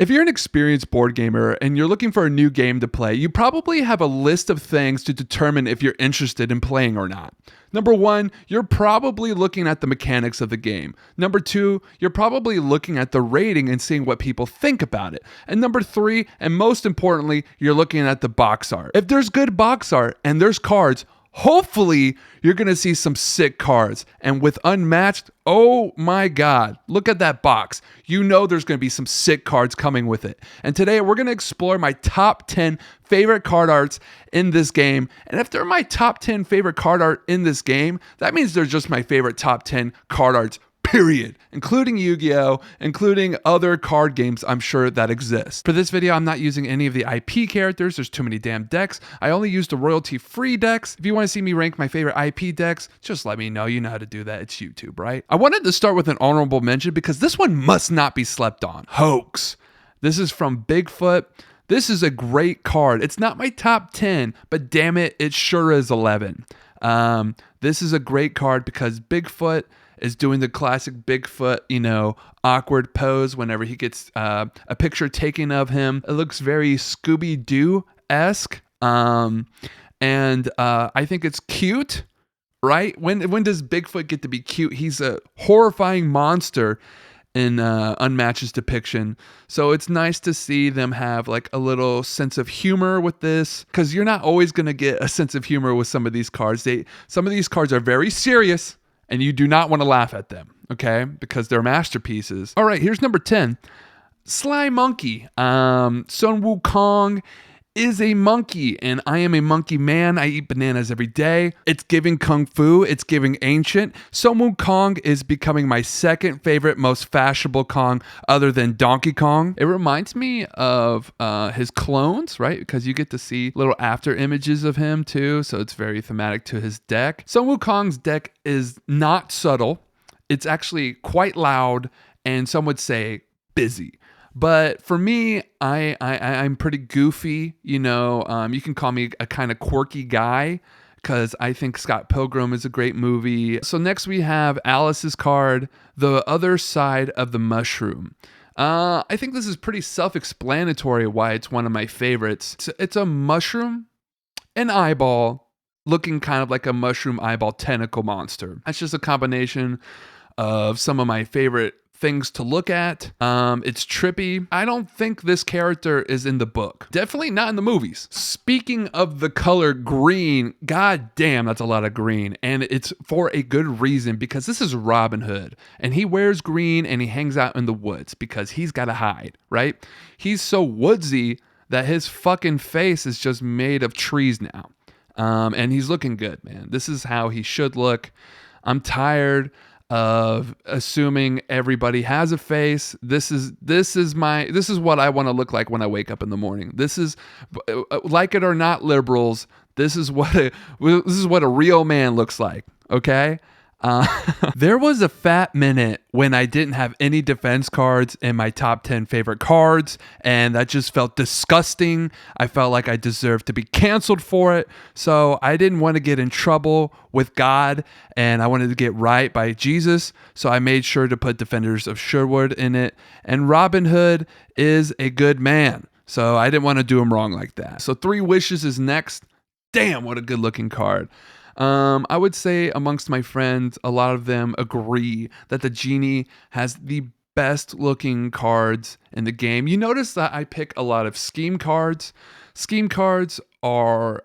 If you're an experienced board gamer and you're looking for a new game to play, you probably have a list of things to determine if you're interested in playing or not. Number one, you're probably looking at the mechanics of the game. Number two, you're probably looking at the rating and seeing what people think about it. And number three, and most importantly, you're looking at the box art. If there's good box art and there's cards, hopefully you're going to see some sick cards. And with Unmatched, oh my God, look at that box. You know there's going to be some sick cards coming with it. And today we're going to explore my top 10 favorite card arts in this game. And if they're my top 10 favorite card art in this game, that means they're just my favorite top 10 card arts, period, including Yu-Gi-Oh, including other card games I'm sure that exist. For this video, I'm not using any of the IP characters. There's too many damn decks. I only use the royalty-free decks. If you want to see me rank my favorite IP decks, just let me know. You know how to do that. It's YouTube, right? I wanted to start with an honorable mention because this one must not be slept on. Hoax. This is from Bigfoot. This is a great card. It's not my top 10, but damn it, it sure is 11. This is a great card because Bigfoot is doing the classic Bigfoot, awkward pose whenever he gets a picture taken of him. It looks very Scooby-Doo-esque. And I think it's cute, right? When does Bigfoot get to be cute? He's a horrifying monster in Unmatched's depiction. So it's nice to see them have like a little sense of humor with this, because you're not always going to get a sense of humor with some of these cards. Some of these cards are very serious, and you do not want to laugh at them, okay? Because they're masterpieces. All right, here's number 10. Sly Monkey. Sun Wukong is a monkey, and I am a monkey man. I eat bananas every day. It's giving kung fu. It's giving ancient. Sun Wukong is becoming my second favorite, most fashionable Kong other than Donkey Kong. It reminds me of his clones, right? Because you get to see little after images of him too, so it's very thematic to his deck. Sun Wukong's deck is not subtle. It's actually quite loud, and some would say busy. But for me, I'm pretty goofy, you can call me a kind of quirky guy because I think Scott Pilgrim is a great movie. So next we have Alice's card, The Other Side of the Mushroom. I think this is pretty self-explanatory why it's one of my favorites. It's a mushroom, an eyeball, looking kind of like a mushroom eyeball tentacle monster. That's just a combination of some of my favorite things to look at. It's trippy. I don't think this character is in the book. Definitely not in the movies. Speaking of the color green, god damn, that's a lot of green. And it's for a good reason, because this is Robin Hood, and he wears green and he hangs out in the woods because he's got to hide, right? He's so woodsy that his fucking face is just made of trees now. And he's looking good, man. This is how he should look. I'm tired of assuming everybody has a face. This is what I want to look like when I wake up in the morning. This is, like it or not, liberals, this is what a real man looks like, okay? There was a fat minute when I didn't have any defense cards in my top 10 favorite cards, and that just felt disgusting. I felt like I deserved to be canceled for it, so I didn't want to get in trouble with God, and I wanted to get right by Jesus, so I made sure to put Defenders of Sherwood in it, and Robin Hood is a good man, so I didn't want to do him wrong like that. So Three Wishes is next. Damn, what a good looking card. I would say amongst my friends, a lot of them agree that the genie has the best looking cards in the game. You notice that I pick a lot of scheme cards. Scheme cards are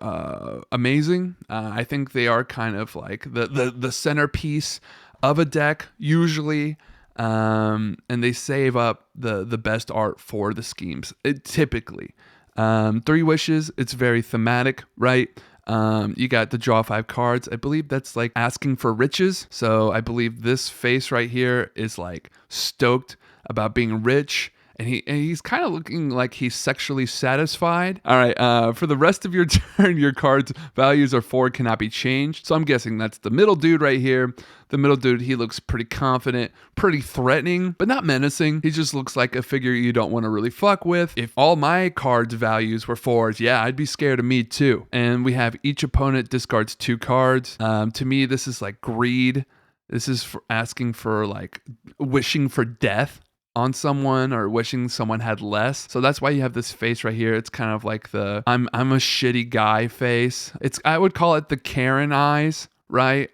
amazing. I think they are kind of like the centerpiece of a deck usually. And they save up the best art for the schemes, typically. Three Wishes, it's very thematic, right? You got the draw 5 cards. I believe that's like asking for riches. So I believe this face right here is like stoked about being rich. And he's kind of looking like he's sexually satisfied. All right, for the rest of your turn, your card's values or 4 cannot be changed. So I'm guessing that's the middle dude right here. The middle dude, he looks pretty confident, pretty threatening, but not menacing. He just looks like a figure you don't want to really fuck with. If all my cards' values were 4s, yeah, I'd be scared of me too. And we have each opponent discards 2 cards. To me, this is like greed. This is for asking for like wishing for death on someone or wishing someone had less. So that's why you have this face right here. It's kind of like the I'm a shitty guy face. I would call it the Karen eyes. Right?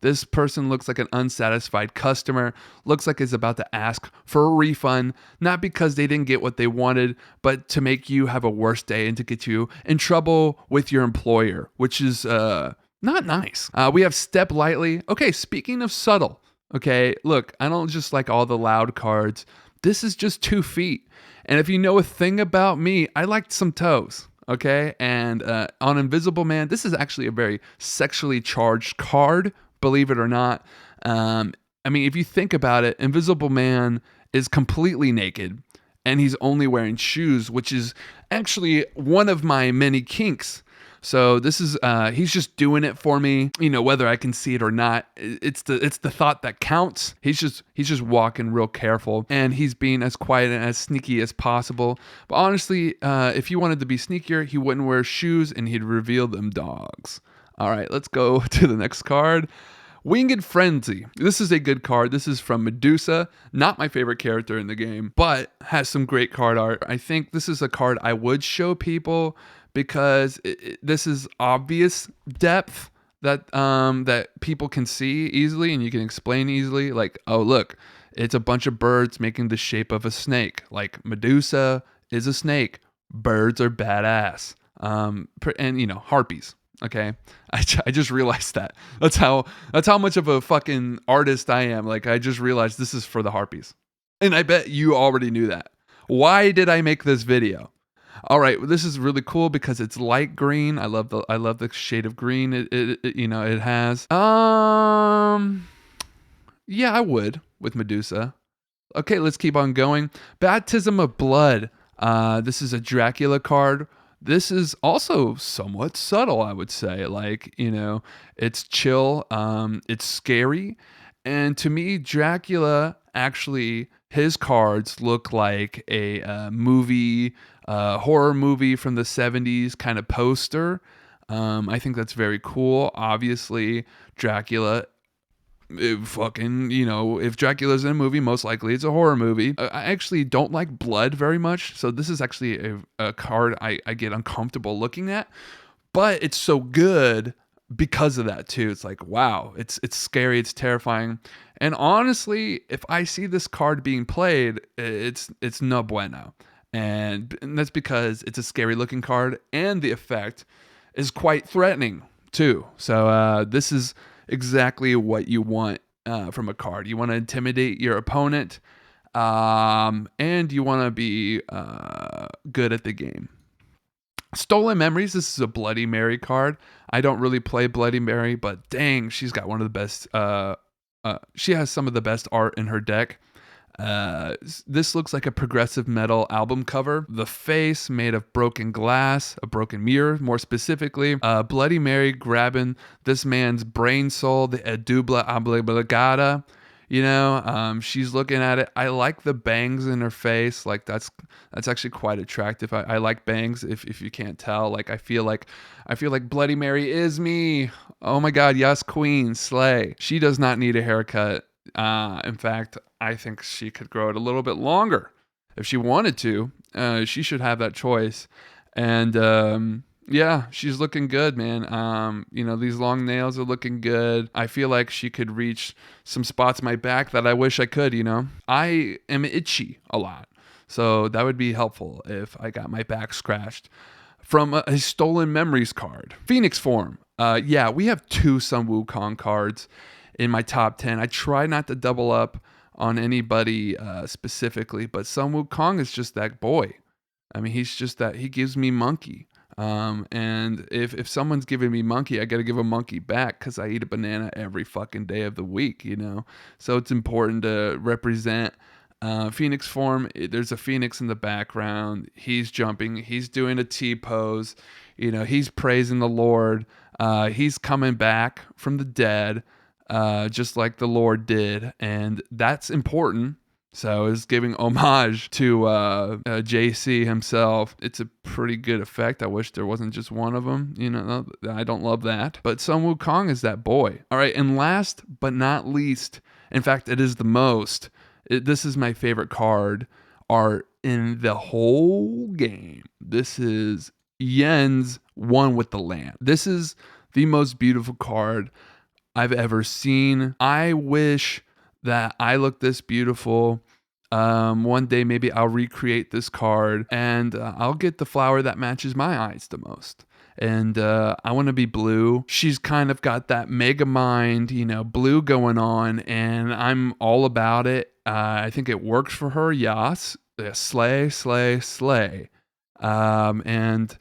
This person looks like an unsatisfied customer, looks like he's about to ask for a refund, not because they didn't get what they wanted, but to make you have a worse day and to get you in trouble with your employer, which is not nice. We have Step Lightly. Okay, speaking of subtle, okay, look, I don't just like all the loud cards. This is just 2 feet. And if you know a thing about me, I like some toes. Okay, and on Invisible Man, this is actually a very sexually charged card, believe it or not. I mean, if you think about it, Invisible Man is completely naked, and he's only wearing shoes, which is actually one of my many kinks. So this is he's just doing it for me, whether I can see it or not. It's the thought that counts. He's just walking real careful, and he's being as quiet and as sneaky as possible. But honestly, if he wanted to be sneakier, he wouldn't wear shoes and he'd reveal them dogs. All right, let's go to the next card. Winged Frenzy. This is a good card. This is from Medusa. Not my favorite character in the game, but has some great card art. I think this is a card I would show people because this is obvious depth that people can see easily and you can explain easily. Like, oh, look, it's a bunch of birds making the shape of a snake. Like, Medusa is a snake. Birds are badass. And harpies. Okay, I just realized that. That's how much of a fucking artist I am. Like, I just realized this is for the harpies, and I bet you already knew that. Why did I make this video? All right, well, this is really cool because it's light green. I love the shade of green it has. Yeah, I would with Medusa. Okay, let's keep on going. Baptism of Blood. This is a Dracula card. This is also somewhat subtle, I would say. Like, it's chill, it's scary. And to me, Dracula, actually, his cards look like a horror movie from the 70s kind of poster. I think that's very cool. Obviously, Dracula, if Dracula's in a movie, most likely it's a horror movie. I actually don't like blood very much, so this is actually a card I get uncomfortable looking at, but it's so good because of that too. It's like, wow, it's scary, it's terrifying. And honestly, if I see this card being played, it's no bueno. And that's because it's a scary looking card and the effect is quite threatening too. So this is exactly what you want from a card. You want to intimidate your opponent, and you want to be good at the game. Stolen Memories. This is a Bloody Mary card. I don't really play Bloody Mary, but dang, she's got one of the best. She has some of the best art in her deck. This looks like a progressive metal album cover. The face made of broken glass, a broken mirror, more specifically. Bloody Mary grabbing this man's brain soul, the edubla obligata. She's looking at it. I like the bangs in her face. Like, that's actually quite attractive. I like bangs. If you can't tell, like, I feel like Bloody Mary is me. Oh my God, yes, Queen, slay. She does not need a haircut. In fact, I think she could grow it a little bit longer if she wanted to. She should have that choice. And yeah, she's looking good, man. These long nails are looking good. I feel like she could reach some spots in my back that I wish I could, I am itchy a lot. So that would be helpful if I got my back scratched. From a Stolen Memories card. Pheonix form. Yeah, we have 2 Sun Wukong cards in my top 10. I try not to double up on anybody specifically, but Sun Wukong is just that boy. I mean, he's just that. He gives me monkey. And if someone's giving me monkey, I got to give a monkey back because I eat a banana every fucking day of the week, So it's important to represent Pheonix form. There's a phoenix in the background. He's jumping. He's doing a T pose. He's praising the Lord. He's coming back from the dead. Just like the Lord did, and that's important. So it's giving homage to JC himself. It's a pretty good effect. I wish there wasn't just one of them. I don't love that. But Sun Wukong is that boy. All right, and last but not least, in fact, it is the most, This is my favorite card art in the whole game. This is Yen's One with the Land. This is the most beautiful card I've ever seen. I wish that I looked this beautiful. One day maybe I'll recreate this card and I'll get the flower that matches my eyes the most. And I want to be blue. She's kind of got that mega mind, blue going on, and I'm all about it. I think it works for her. Yes. Slay, slay, slay. And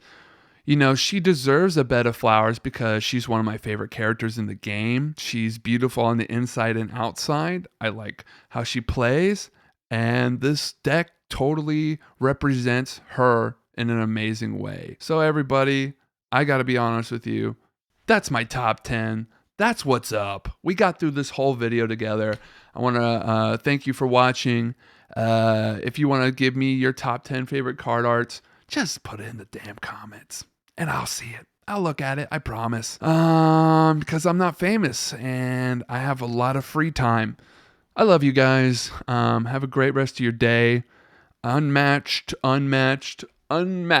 she deserves a bed of flowers because she's one of my favorite characters in the game. She's beautiful on the inside and outside. I like how she plays. And this deck totally represents her in an amazing way. So, everybody, I got to be honest with you. That's my top 10. That's what's up. We got through this whole video together. I want to thank you for watching. If you want to give me your top 10 favorite card arts, just put it in the damn comments and I'll see it. I'll look at it, I promise. Because I'm not famous and I have a lot of free time. I love you guys. Have a great rest of your day. Unmatched, unmatched, unmatched.